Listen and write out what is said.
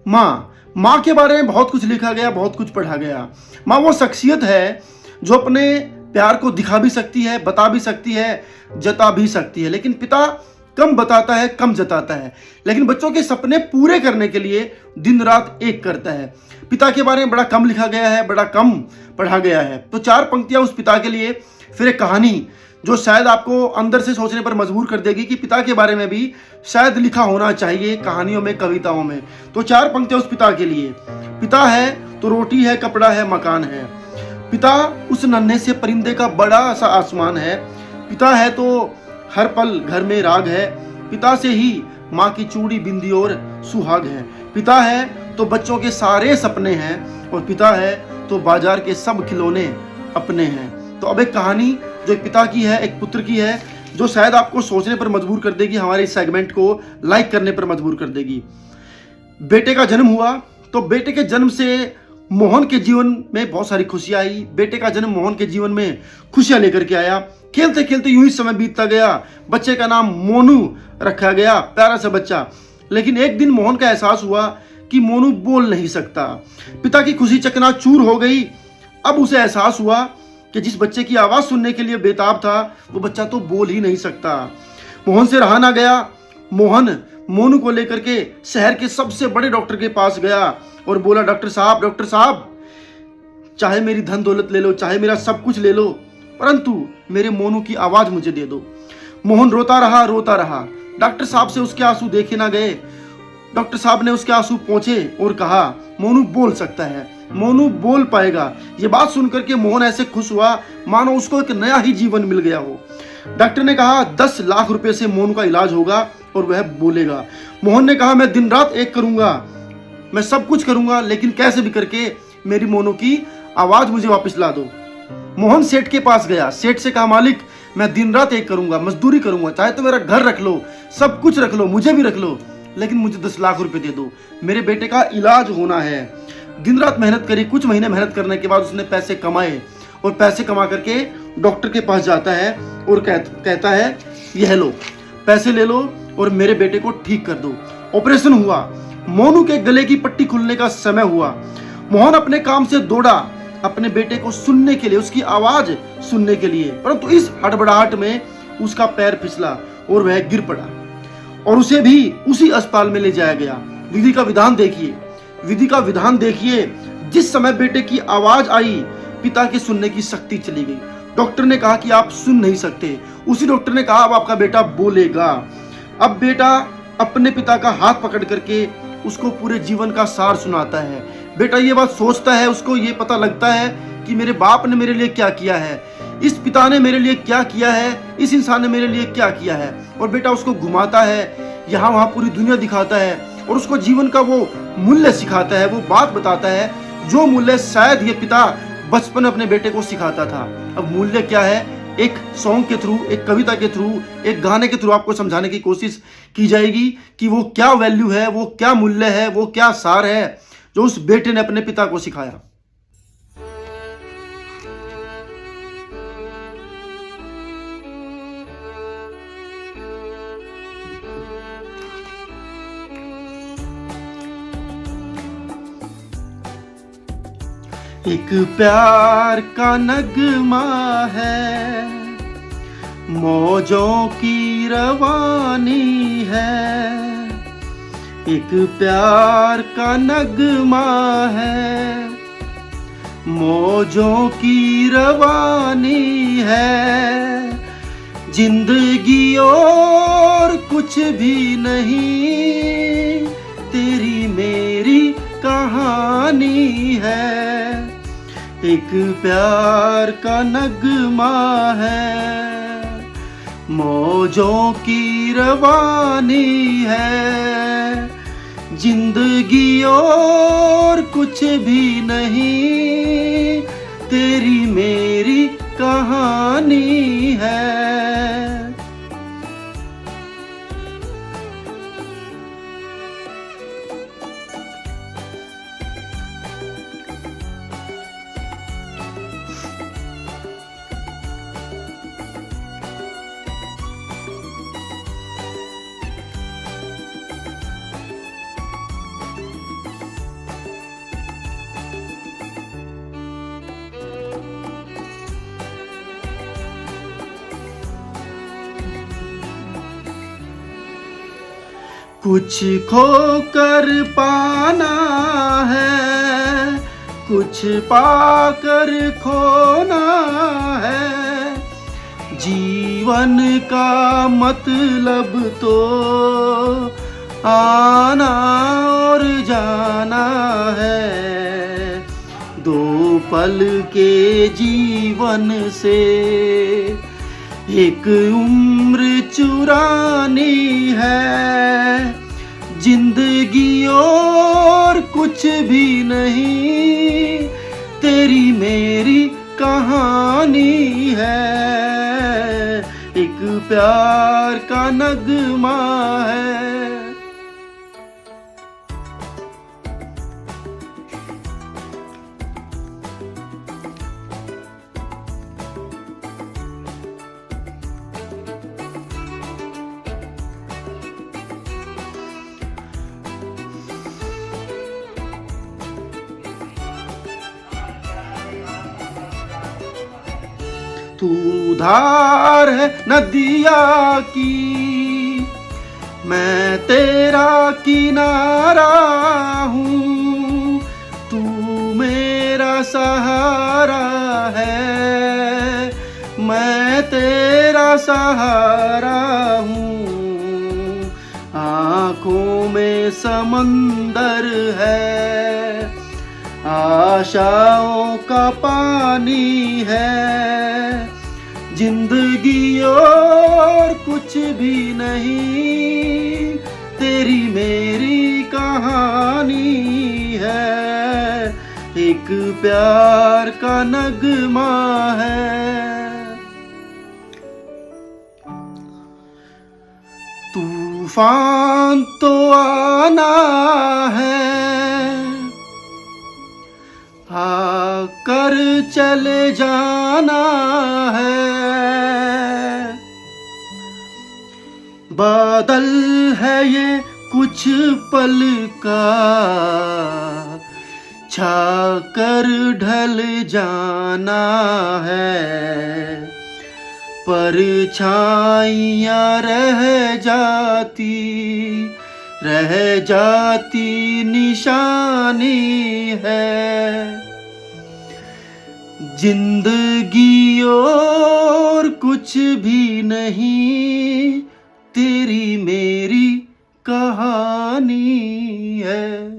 माँ, माँ के बारे में बहुत कुछ लिखा गया, बहुत कुछ पढ़ा गया। माँ वो शख्सियत है जो अपने प्यार को दिखा भी सकती है, बता भी सकती है, जता भी सकती है। लेकिन पिता कम बताता है, कम जताता है, लेकिन बच्चों के सपने पूरे करने के लिए दिन रात एक करता है। पिता के बारे में बड़ा कम लिखा गया है, बड़ा कम पढ़ा गया है। तो 4 पंक्तियां उस पिता के लिए, फिर एक कहानी जो शायद आपको अंदर से सोचने पर मजबूर कर देगी कि पिता के बारे में भी शायद लिखा होना चाहिए कहानियों में, कविताओं में। तो 4 पंक्तियां उस पिता के लिए। पिता है तो रोटी है, कपड़ा है, मकान है। पिता उस नन्हे से परिंदे का बड़ा सा आसमान है। पिता है तो हर पल घर में राग है। पिता से ही माँ की चूड़ी, बिंदी और सुहाग है। पिता है तो बच्चों के सारे सपने हैं, और पिता है तो बाजार के सब खिलौने अपने हैं। तो अब एक कहानी जो एक पिता की है, एक पुत्र की है, जो शायद आपको सोचने पर मजबूर कर देगी, हमारे इस सेगमेंट को लाइक करने पर मजबूर कर देगी। बेटे का जन्म हुआ तो बेटे के जन्म से मोहन के जीवन में बहुत सारी खुशियां आई। बेटे का जन्म मोहन के जीवन में खुशियां लेकर के आया। खेलते खेलते यूं ही समय बीतता गया। बच्चे का नाम मोनू रखा गया, प्यारा सा बच्चा। लेकिन एक दिन मोहन का एहसास हुआ कि मोनू बोल नहीं सकता। पिता की खुशी चकनाचूर हो गई। अब उसे एहसास हुआ कि जिस बच्चे की आवाज सुनने के लिए बेताब था, वो बच्चा तो बोल ही नहीं सकता। मोहन से रहा ना गया। मोहन मोनू को लेकर के शहर के सबसे बड़े डॉक्टर के पास गया और बोला, डॉक्टर साहब, चाहे मेरी धन दौलत ले लो, चाहे मेरा सब कुछ ले लो, परंतु मेरे मोनू की आवाज मुझे दे दो। मोहन रोता रहा। डॉक्टर साहब से उसके आंसू देखे ना गए। डॉक्टर साहब ने उसके आंसू पोंछे और कहा, मोनू बोल सकता है, मोनू बोल पाएगा। ये बात सुनकर के मोहन ऐसे खुश हुआ मानो उसको एक नया ही जीवन मिल गया हो। डॉक्टर ने कहा 10 लाख रुपए से मोनू का इलाज होगा और वह बोलेगा। मोहन ने कहा, मैं दिन रात एक करूंगा, मैं सब कुछ करूंगा, लेकिन कैसे भी करके मेरी मोनू की आवाज मुझे वापस ला दो। मोहन सेठ के पास गया। सेठ से कहा, मालिक मैं दिन रात एक करूंगा, मजदूरी करूंगा, चाहे तो मेरा घर रख लो, सब कुछ रख लो, मुझे भी रख लो, लेकिन मुझे 10 लाख रुपए दे दो, मेरे बेटे का इलाज होना है। दिन रात मेहनत करी। कुछ महीने मेहनत करने के बाद उसने पैसे कमाए, और पैसे कमा करके डॉक्टर के पास जाता है और कहता है, यह लो, पैसे ले लो और मेरे बेटे को ठीक कर दो। ऑपरेशन हुआ। मोनू के गले की पट्टी खुलने का समय हुआ। मोहन अपने काम से दौड़ा अपने बेटे को सुनने के लिए, उसकी आवाज सुनने के लिए, परंतु इस हड़बड़ाहट में उसका पैर फिसला और वह गिर पड़ा, और उसे भी उसी अस्पताल में ले जाया गया। विधि का विधान देखिए। जिस समय बेटे की आवाज आई, पिता के सुनने की शक्ति चली गई। डॉक्टर ने कहा कि आप सुन नहीं सकते। उसी डॉक्टर ने कहा अब आपका बेटा बोलेगा। अब बेटा अपने पिता का हाथ पकड़ करके उसको पूरे जीवन का सार सुनाता है। बेटा ये बात सोचता है, उसको ये पता लगता है कि मेरे बाप ने मेरे लिए क्या किया है, इस पिता ने मेरे लिए क्या किया है, इस इंसान ने मेरे लिए क्या किया है। और बेटा उसको घुमाता है, यहाँ वहाँ पूरी दुनिया दिखाता है, और उसको जीवन का वो मूल्य सिखाता है, वो बात बताता है जो मूल्य शायद ये पिता बचपन में अपने बेटे को सिखाता था। अब मूल्य क्या है, एक सॉन्ग के थ्रू, एक कविता के थ्रू, एक गाने के थ्रू आपको समझाने की कोशिश की जाएगी कि वो क्या वैल्यू है, वो क्या मूल्य है, वो क्या सार है जो उस बेटे ने अपने पिता को सिखाया। एक प्यार का नगमा है, मौजों की रवानी है। एक प्यार का नगमा है, मौजों की रवानी है। जिंदगी और कुछ भी नहीं, तेरी मेरी कहानी है। एक प्यार का नगमा है, मौजों की रवानी है। जिंदगी और कुछ भी नहीं, तेरी मेरी कहानी है। कुछ खो कर पाना है, कुछ पाकर खोना है। जीवन का मतलब तो आना और जाना है। दो पल के जीवन से एक उम्र चुरानी है। जिंदगी और कुछ भी नहीं, तेरी मेरी कहानी है। एक प्यार का नगमा है। तू धार है नदिया की, मैं तेरा किनारा हूँ। तू मेरा सहारा है, मैं तेरा सहारा हूँ। आँखों में समंदर है, आशाओं का पानी है। जिंदगी और कुछ भी नहीं, तेरी मेरी कहानी है। एक प्यार का नगमा है। तूफान तो आना है, आकर चले जाना है। बादल है ये कुछ पल का, छाकर ढल जाना है। परछाइयाँ रह जाती निशानी है। जिंदगी और कुछ भी नहीं, तेरी मेरी कहानी है।